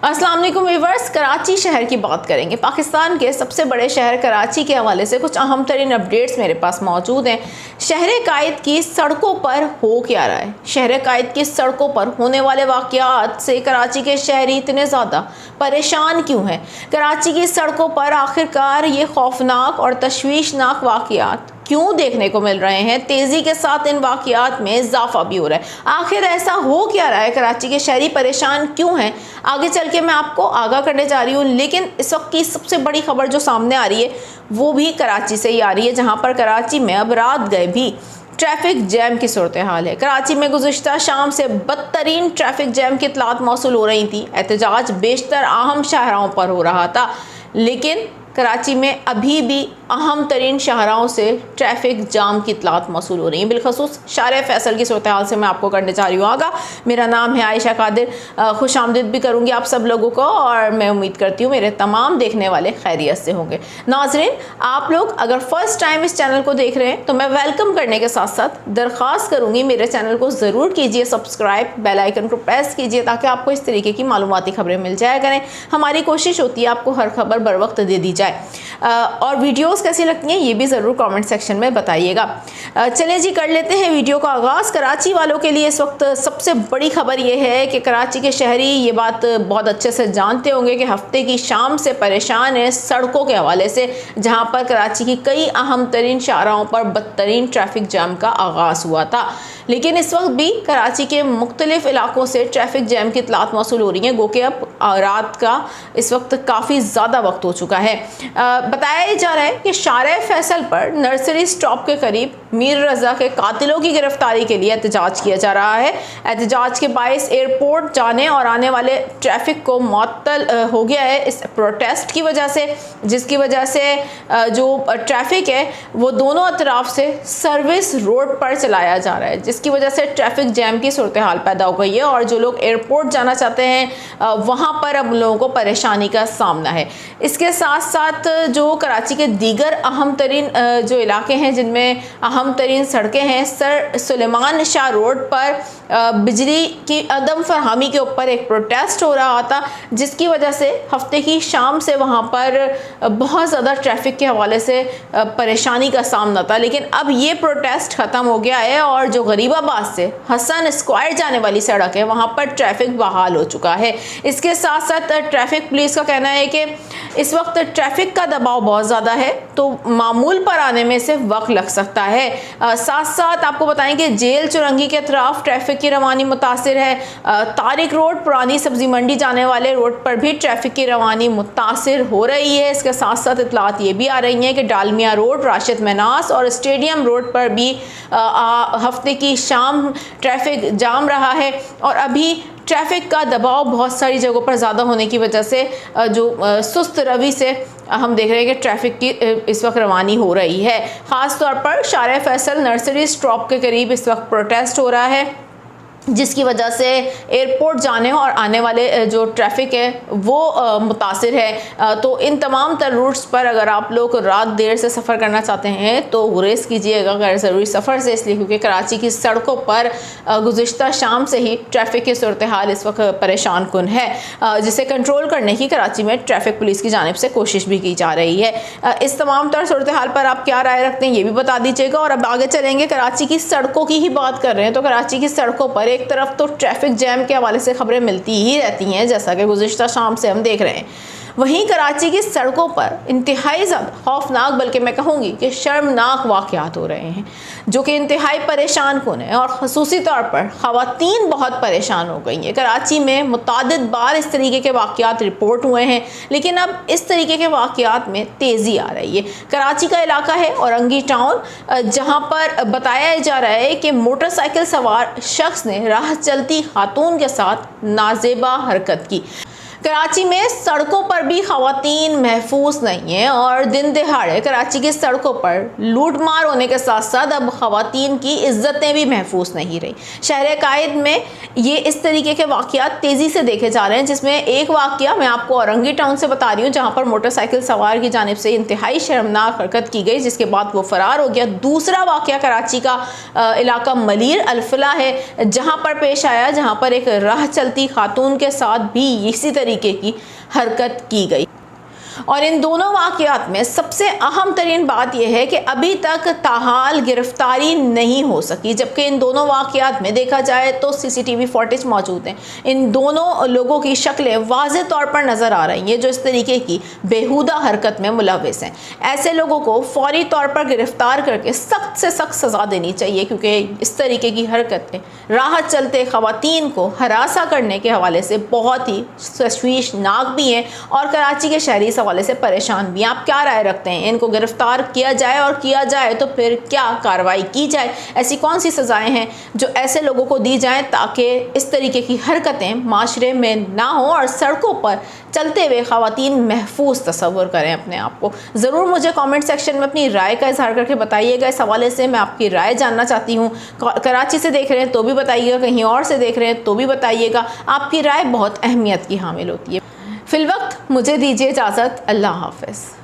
अस्सलाम वालेकुम व्यूअर्स, कराची शहर की बात करेंगे। पाकिस्तान के सबसे बड़े शहर कराची के हवाले से कुछ अहम तरीन अपडेट्स मेरे पास मौजूद हैं। शहर कायद की सड़कों पर हो क्या रहा है? शहर कायद की सड़कों पर होने वाले वाक़यात से कराची के शहरी इतने ज़्यादा परेशान क्यों हैं? कराची की सड़कों पर आखिरकार ये खौफनाक और तशवीशनाक वाक़यात क्यों देखने को मिल रहे हैं? तेज़ी के साथ इन वाक़यात में इजाफा भी हो रहा है। आखिर ऐसा हो क्या रहा है? कराची के शहरी परेशान क्यों हैं? आगे चल के मैं आपको आगाह करने जा रही हूँ, लेकिन इस वक्त की सबसे बड़ी खबर जो सामने आ रही है वो भी कराची से ही आ रही है, जहाँ पर कराची में अब रात गए भी ट्रैफिक जैम की सूरत हाल है। कराची में गुज़िश्ता शाम से बदतरीन ट्रैफिक जैम की इत्तलात मौसूल हो रही थी। एहतजाज बेशतर अहम शाहराहों पर हो रहा था, लेकिन कराची में अभी भी अहम तरीन शाहराहों से ट्रैफिक जाम की इत्तलात मौसूल हो रही हैं। बिलखसूस शारे फैसल की सूरत हाल से मैं आपको करने जा रही हूँ आगा। मेरा नाम है आयशा कादिर। खुश आमदीद भी करूँगी आप सब लोगों को, और मैं उम्मीद करती हूँ मेरे तमाम देखने वाले खैरियत से होंगे। नाज़रीन, आप लोग अगर फर्स्ट टाइम इस चैनल को देख रहे हैं तो मैं वेलकम करने के साथ साथ दरख्वास्त करूँगी मेरे चैनल को ज़रूर कीजिए सब्सक्राइब, बेल आइकन को प्रेस कीजिए ताकि आपको इस तरीके की मालूमाती खबरें मिल जाया करें। हमारी कोशिश होती है आपको हर खबर बर वक्त दे दी जाए। और वीडियोस कैसी लगती हैं ये भी ज़रूर कमेंट सेक्शन में बताइएगा। चलिए जी, कर लेते हैं वीडियो का आगाज़। कराची वालों के लिए इस वक्त सबसे बड़ी खबर ये है कि कराची के शहरी ये बात बहुत अच्छे से जानते होंगे कि हफ्ते की शाम से परेशान है सड़कों के हवाले से, जहां पर कराची की कई अहम तरीन शाहराहों पर बदतरीन ट्रैफिक जाम का आगाज़ हुआ था। लेकिन इस वक्त भी कराची के मुख्तलिफ इलाकों से ट्रैफिक जैम की इत्तलात मौसूल हो रही हैं, गो कि अब रात का इस वक्त काफ़ी ज़्यादा वक्त हो चुका है। बताया जा रहा है कि शारे फैसल पर नर्सरी स्टॉप के करीब मीर रजा के कातिलों की गिरफ्तारी के लिए एहतजाज किया जा रहा है। एहतजाज के बायस एयरपोर्ट जाने और आने वाले ट्रैफिक को मुअत्तल हो गया है इस प्रोटेस्ट की वजह से, जिसकी वजह से जो ट्रैफिक है वो दोनों अतराफ से सर्विस रोड पर चलाया जा रहा है, जिसकी वजह से ट्रैफिक जैम की सूरत हाल पैदा हो गई है। और जो लोग एयरपोर्ट जाना चाहते हैं वहाँ पर अब लोगों को परेशानी का सामना है। इसके साथ साथ जो कराची के दीगर अहम तरीन जो इलाके हैं जिनमें अहम तरीन सड़कें हैं, सर सुलेमान शाह रोड पर बिजली की अदम फरहमी के ऊपर एक प्रोटेस्ट हो रहा था, जिसकी वजह से हफ्ते की शाम से वहाँ पर बहुत ज़्यादा ट्रैफिक के हवाले से परेशानी का सामना था। लेकिन अब ये प्रोटेस्ट ख़त्म हो गया है और जो गरीबाबाद से हसन स्क्वायर जाने वाली सड़क है वहाँ पर ट्रैफिक बहाल हो चुका है। इसके साथ साथ ट्रैफिक पुलिस का कहना है कि इस वक्त ट्रैफिक का दबाव बहुत ज़्यादा है तो मामूल पर आने में से वक्त लग सकता है। साथ साथ आपको बताएं कि जेल चुरंगी के अतराफ ट्रैफिक की रवानी मुतासिर है। तारिक रोड पुरानी सब्जी मंडी जाने वाले रोड पर भी ट्रैफिक की रवानी मुतासिर हो रही है। इसके साथ साथ इतलात ये भी आ रही हैं कि डालमिया रोड, राशिद मनास और स्टेडियम रोड पर भी हफ्ते की शाम ट्रैफिक जाम रहा है। और अभी ट्रैफिक का दबाव बहुत सारी जगहों पर ज़्यादा होने की वजह से जो सुस्त रवि से हम देख रहे हैं कि ट्रैफिक की इस वक्त रवानी हो रही है। ख़ास तौर पर शारे फैसल नर्सरी स्टॉप के करीब इस वक्त प्रोटेस्ट हो रहा है, जिसकी वजह से एयरपोर्ट जाने और आने वाले जो ट्रैफिक है वो मुतासिर है। तो इन तमाम तर रूट्स पर अगर आप लोग रात देर से सफ़र करना चाहते हैं तो गुरेज कीजिएगा गैर ज़रूरी सफ़र से, इसलिए क्योंकि कराची की सड़कों पर गुज़िश्ता शाम से ही ट्रैफिक की सूरत हाल इस वक्त परेशान कुन है, जिसे कंट्रोल करने की कराची में ट्रैफिक पुलिस की जानिब से कोशिश भी की जा रही है। इस तमाम तर सूरत हाल पर आप क्या राय रखते हैं ये भी बता दीजिएगा। और अब आगे चलेंगे, कराची की सड़कों की ही बात कर रहे हैं तो कराची की सड़कों पर एक तरफ तो ट्रैफिक जैम के हवाले से खबरें मिलती ही रहती हैं, जैसा कि गुज़िश्ता शाम से हम देख रहे हैं। वहीं कराची की सड़कों पर इंतहाई ज़्यादा खौफनाक, बल्कि मैं कहूँगी कि शर्मनाक वाक़यात हो रहे हैं जो कि इंतहाई परेशान कुन है। और ख़ुसूसी तौर पर ख़वातीन बहुत परेशान हो गई हैं। कराची में मुतादिद बार इस तरीके के वाक़यात रिपोर्ट हुए हैं, लेकिन अब इस तरीके के वाक़यात में तेज़ी आ रही है। कराची का इलाका है औरंगी टाउन, जहाँ पर बताया जा रहा है कि मोटरसाइकिल सवार शख्स ने राह चलती खातून के साथ नाजेबा हरकत की। कराची में सड़कों पर भी ख़वातीन महफूज नहीं हैं और दिन दहाड़े कराची की सड़कों पर लूटमार होने के साथ साथ अब ख़वातीन की इज्जतें भी महफूज नहीं रही। शहर कायद में ये इस तरीके के वाक़यात तेज़ी से देखे जा रहे हैं, जिसमें एक वाक़या मैं आपको औरंगी टाउन से बता रही हूँ, जहाँ पर मोटरसाइकिल सवार की जानिब से इंतहाई शर्मनाक हरकत की गई, जिसके बाद वो फ़रार हो गया। दूसरा वाक़या कराची का इलाका मलीर अल्फला है, जहाँ पर पेश आया, जहाँ पर एक राह चलती खातून के साथ भी इसी तरीके तरीके की हरकत की गई। और इन दोनों वाक़यात में सबसे अहम तरीन बात यह है कि अभी तक ताहाल गिरफ्तारी नहीं हो सकी, जबकि इन दोनों वाक़यात में देखा जाए तो CCTV फुटेज मौजूद हैं। इन दोनों लोगों की शक्लें वाज़ेह तौर पर नज़र आ रही हैं जो इस तरीके की बेहुदा हरकत में मुलव्विस हैं। ऐसे लोगों को फौरी तौर पर गिरफ्तार करके सख्त से सख्त सज़ा देनी चाहिए, क्योंकि इस तरीके की हरकतें राह चलते ख़वातीन को हरासा करने के हवाले से बहुत ही तशवीशनाक भी हैं और कराची के शहरी इस हवाले से परेशान भी हैं। आप क्या राय रखते हैं? इनको गिरफ्तार किया जाए, और किया जाए तो फिर क्या कार्रवाई की जाए? ऐसी कौन सी सज़ाएं हैं जो ऐसे लोगों को दी जाएं ताकि इस तरीके की हरकतें माशरे में ना हो और सड़कों पर चलते हुए ख़वातीन महफूज तस्वुर करें अपने आप को? ज़रूर मुझे कमेंट सेक्शन में अपनी राय का इजहार करके बताइएगा। इस हवाले से मैं आपकी राय जानना चाहती हूँ। कराची से देख रहे हैं तो भी बताइएगा, कहीं और से देख रहे हैं तो भी बताइएगा। आपकी राय बहुत अहमियत की हामिल होती है। फिलवक्त मुझे दीजिए इजाज़त। अल्लाह हाफ़िज़।